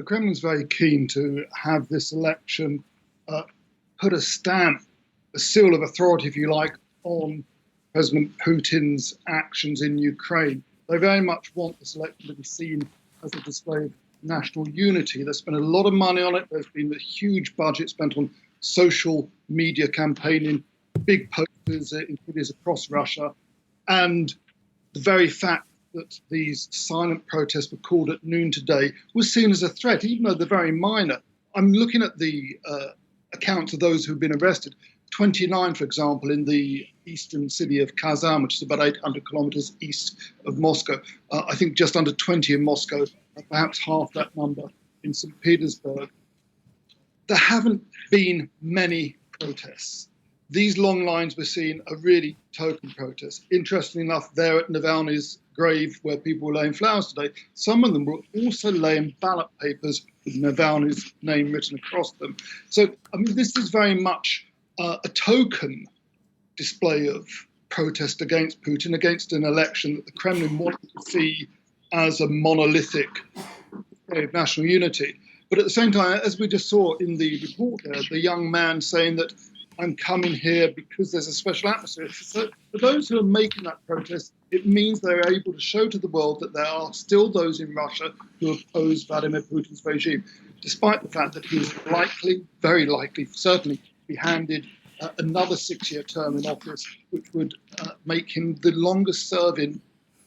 the Kremlin's very keen to have this election put a stamp, a seal of authority, if you like, on President Putin's actions in Ukraine. They very much want this election to be seen as a display of national unity. They spent a lot of money on it. There's been a huge budget spent on social media campaigning, big posters in cities across Russia, and the very fact that these silent protests were called at noon today was seen as a threat, even though they're very minor. I'm looking at the accounts of those who've been arrested. 29, for example, in the eastern city of Kazan, which is about 800 kilometers east of Moscow. I think just under 20 in Moscow, perhaps half that number in St. Petersburg. There haven't been many protests. These long lines we're seeing are really token protests. Interestingly enough, there at Navalny's grave, where people were laying flowers today, some of them were also laying ballot papers with Navalny's name written across them. So, I mean, this is very much a token display of protest against Putin, against an election that the Kremlin wanted to see as a monolithic display of national unity. But at the same time, as we just saw in the report there, the young man saying that I'm coming here because there's a special atmosphere. So for those who are making that protest, it means they're able to show to the world that there are still those in Russia who oppose Vladimir Putin's regime, despite the fact that he's likely, very likely, certainly be handed another 6-year term in office, which would make him the longest serving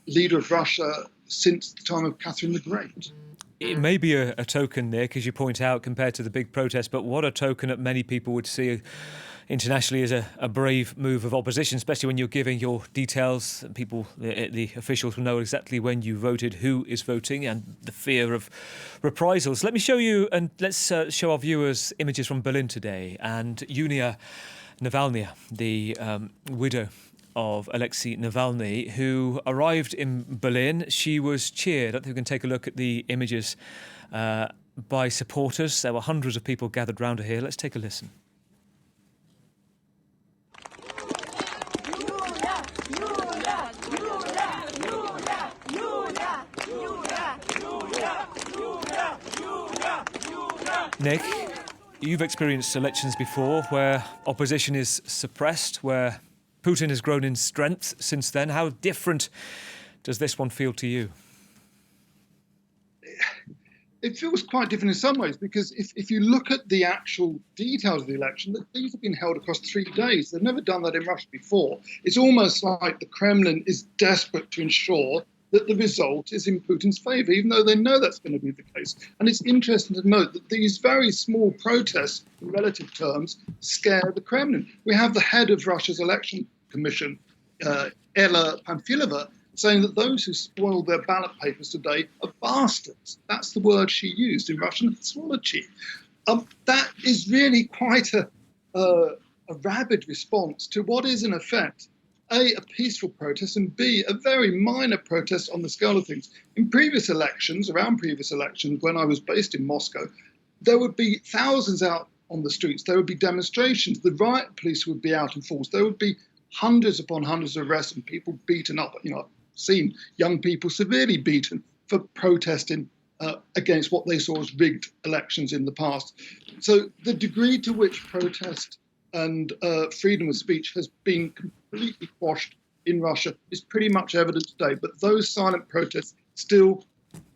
leader of Russia since the time of Catherine the Great. It may be a token, Nick, as you point out, compared to the big protest, but what a token that many people would see internationally as a brave move of opposition, especially when you're giving your details. People, the officials will know exactly when you voted, who is voting, and the fear of reprisals. Let me show you, and let's show our viewers images from Berlin today. And Yulia Navalny, the widow of Alexei Navalny, who arrived in Berlin. She was cheered. I think we can take a look at the images by supporters. There were hundreds of people gathered round her here. Let's take a listen. Nick, you've experienced elections before where opposition is suppressed, where Putin has grown in strength since then. How different does this one feel to you? It feels quite different in some ways, because if you look at the actual details of the election, these have been held across 3 days. They've never done that in Russia before. It's almost like the Kremlin is desperate to ensure that the result is in Putin's favour, even though they know that's going to be the case. And it's interesting to note that these very small protests, in relative terms, scare the Kremlin. We have the head of Russia's election commission, Ella Pamfilova, saying that those who spoiled their ballot papers today are bastards. That's the word she used in Russian, swolochi. That is really quite a rabid response to what is, in effect, A, peaceful protest, and B, a very minor protest on the scale of things. In previous elections, around previous elections, when I was based in Moscow, there would be thousands out on the streets. There would be demonstrations. The riot police would be out in force. There would be hundreds upon hundreds of arrests and people beaten up. You know, I've seen young people severely beaten for protesting against what they saw as rigged elections in the past. So the degree to which protest and freedom of speech has been completely quashed in Russia is pretty much evident today. But those silent protests still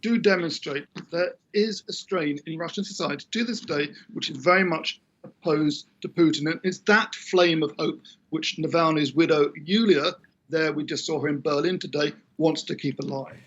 do demonstrate that there is a strain in Russian society to this day, which is very much opposed to Putin. And it's that flame of hope which Navalny's widow, Yulia, there we just saw her in Berlin today, wants to keep alive.